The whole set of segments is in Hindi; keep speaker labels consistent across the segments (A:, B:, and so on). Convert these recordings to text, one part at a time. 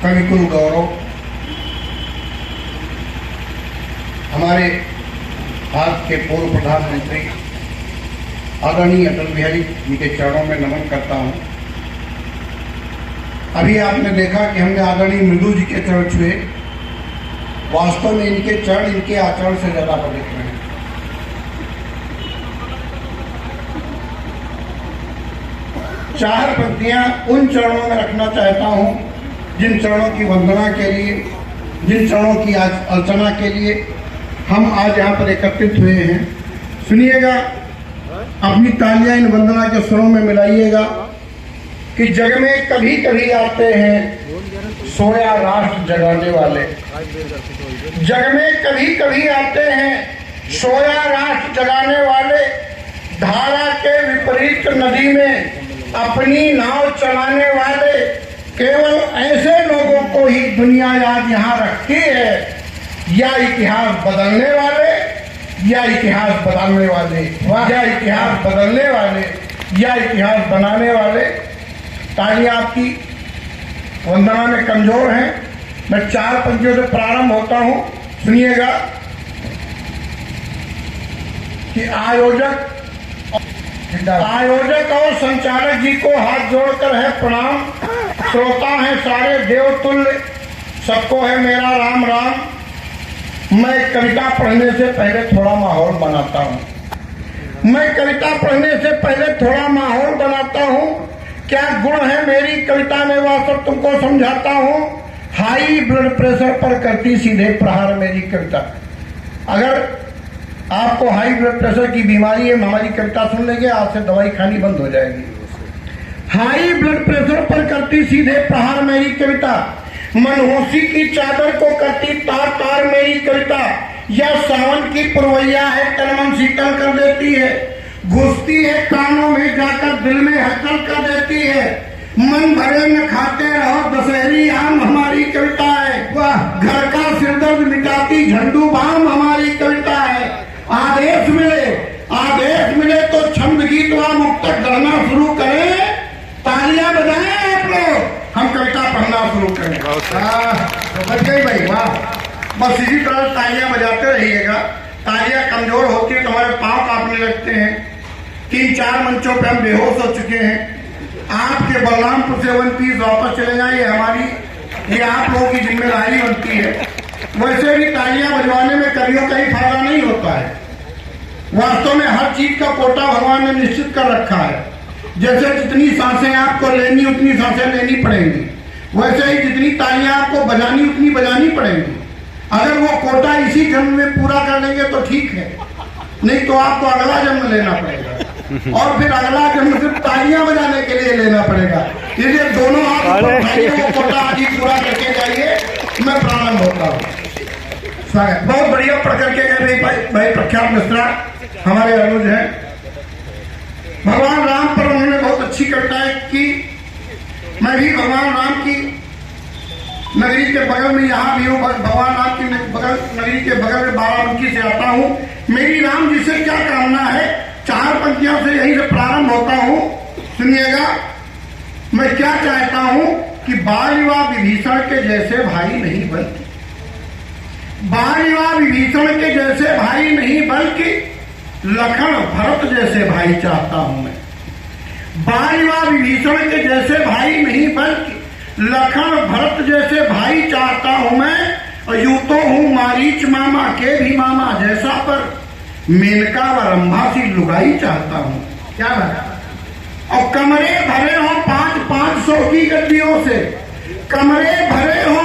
A: कविकुल गौरव, हमारे भारत के पूर्व प्रधानमंत्री आदरणीय अटल बिहारी जी के चरणों में नमन करता हूं। अभी आपने देखा कि हमने आदरणीय मृदु जी के चरण छुए। वास्तव में इनके चरण इनके आचरण से ज्यादा पवित्र हैं। चार पंक्तियां उन चरणों में रखना चाहता हूं जिन चरणों की वंदना के लिए, जिन चरणों की अर्चना के लिए हम आज यहाँ पर एकत्रित हुए हैं। सुनिएगा, अपनी तालियां इन वंदना के स्वरों में मिलाइएगा कि जग में कभी कभी आते हैं सोया राष्ट्र जगाने वाले, जग में कभी कभी आते हैं सोया राष्ट्र जगाने वाले, धारा के विपरीत नदी में अपनी नाव चलाने वाले, केवल ऐसे लोगों को ही दुनिया आज यहाँ रखती है, या इतिहास बदलने वाले, या इतिहास बदलने वाले, या इतिहास बदलने वाले, या इतिहास बनाने वाले। तालियां आपकी वंदना में कमजोर हैं। मैं चार पंक्तियों से प्रारंभ होता हूं, सुनिएगा कि आयोजक और संचालक जी को हाथ जोड़कर है प्रणाम। श्रोता हैं सारे देवतुल्य, सबको है मेरा राम राम। मैं कविता पढ़ने से पहले थोड़ा माहौल बनाता हूँ। मैं कविता पढ़ने से पहले थोड़ा माहौल बनाता हूँ। क्या गुण है मेरी कविता में वह सब तुमको समझाता हूँ। हाई ब्लड प्रेशर पर करती सीधे प्रहार मेरी कविता। अगर आपको हाई ब्लड प्रेशर की बीमारी है, हमारी कविता सुन लेंगे, आपसे दवाई खानी बंद हो जाएगी। हाई ब्लड प्रेशर पर करती सीधे प्रहार मेरी कविता, मनहूसी की चादर को करती तार तार मेरी कविता। यह सावन की पुरवैया है, तन मन शीतल कर देती है, घुसती है कानों में जाकर दिल में हलचल कर देती है। मन भरे न खाते रहो दशहरी आम हमारी कविता है। वह घर का सिरदर्द मिटाती झंडू बाम हमारी कविता है। आदेश मिले तो छंद गीत व मुक्तक गाना शुरू करें। तालियां बजाएं आप लोग, हम कविता पढ़ना शुरू करें। बच गई भाई, वाह। बस इसी तरह तालियां बजाते रहिएगा। तालियां कमजोर होती है तो हमारे पांव कांपने लगते हैं। 3-4 मंचों पे हम बेहोश हो चुके हैं। आपके बलरामपुर से 1 पीस वापस चले जाए, ये आप लोगों की जिम्मेदारी बनती है। वैसे भी तालियां बजवाने में कवियों का ही फायदा नहीं होता है। वास्तव में हर चीज का कोटा भगवान ने निश्चित कर रखा है। जैसे जितनी सांसें आपको लेनी उतनी सांसें लेनी पड़ेंगी, वैसे ही जितनी तालियां आपको बजानी उतनी बजानी पड़ेंगी। अगर वो कोटा इसी जन्म में पूरा कर लेंगे तो ठीक है, नहीं तो आपको अगला जन्म लेना पड़ेगा और फिर अगला जन्म सिर्फ तालियां बजाने के लिए लेना पड़ेगा। इसलिए दोनों हाथ वो कोटा आज ही पूरा करके जाइए। मैं प्रारंभ होता हूँ। बहुत बढ़िया पढ़ करके गए भाई प्रख्यात मिश्रा हमारे अनुज हैं। भगवान राम पर उन्होंने बहुत अच्छी कविताएं की। मैं भी भगवान राम की नगरी के बगल में यहाँ भी हूँ। भगवान राम की नगरी के बगल में बाराबंकी से आता हूँ। मेरी राम जी से क्या कामना है, 4 पंक्तियों से यहीं से प्रारंभ होता हूँ, सुनिएगा। मैं क्या चाहता हूँ कि बाल विवाह विभीषण के जैसे भाई नहीं बल्कि, बाल विवाह विभीषण के जैसे भाई नहीं बल्कि लखन भरत जैसे भाई चाहता हूं मैं। बाल विवाह विभीषण के जैसे भाई नहीं बल्कि लखन भरत जैसे भाई चाहता हूं मैं। और यूं तो हूं मारीच मामा के भी मामा जैसा, पर मेनका व रंभा सी लुगाई चाहता हूं। क्या बात। और कमरे भरे हो 500 की गद्दियों से, कमरे भरे हो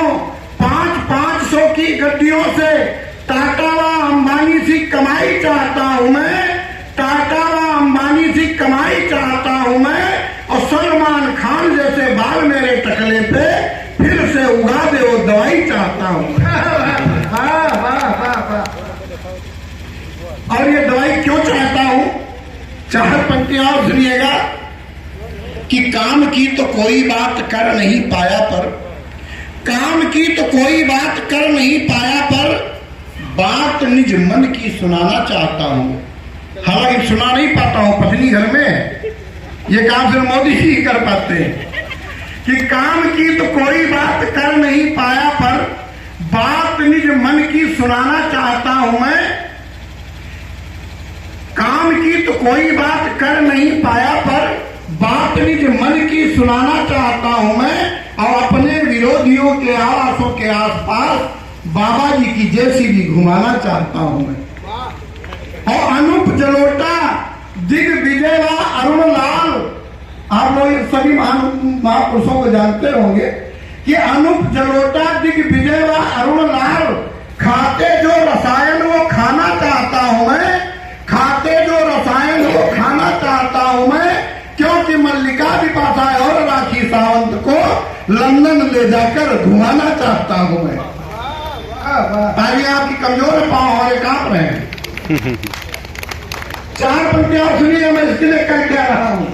A: 500 की गद्दियों से। टाटा व अंबानी सी कमाई चाहता हूं मैं, टाटा व अंबानी सी कमाई चाहता हूं मैं। और सलमान खान जैसे बाल मेरे टकले पे फिर से उगा दे वो दवाई चाहता हूं। और ये दवाई क्यों चाहता हूं, 4 पंक्तियां और सुनिएगा कि काम की तो कोई बात कर नहीं पाया, पर काम की तो कोई बात कर नहीं पाया, पर बात निज मन की सुनाना चाहता हूं। हालांकि सुना नहीं पाता हूं, पत्नी घर में है, ये काम सिर्फ मोदी ही कर पाते हैं। कि काम की तो कोई बात कर नहीं सुनाना चाहता हूं मैं। काम की तो कोई बात कर नहीं पाया, पर बात निज मन की सुनाना चाहता हूं मैं। और अपने विरोधियों के आवासों के आसपास बाबा जी की जेसीबी घुमाना चाहता हूं मैं। और अनूप जलोटा, दिग्विजय व अरुण लाल, आप लोग सभी महापुरुषों को जानते होंगे कि अनूप जलोटा, दिग्विजय व अरुण लाल खाते जो रसायन वो खाना चाहता हूं मैं। खाते जो रसायन वो खाना चाहता हूं मैं, क्योंकि मल्लिका बिपाशा और राखी सावंत को लंदन ले जाकर घुमाना चाहता हूं मैं। ताकि आपकी कमजोर पांव हमारे कांप रहे हैं। 4 पंक्तियां सुनिए, मैं इसके लिए कर क्या रहा हूं।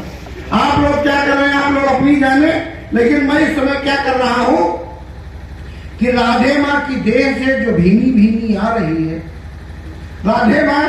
A: आप लोग क्या कर रहे हैं आप लोग अपनी जाने, लेकिन मैं इस समय क्या कर रहा हूं कि राधे मां की देह से जो भीनी भीनी आ रही है, राधे मां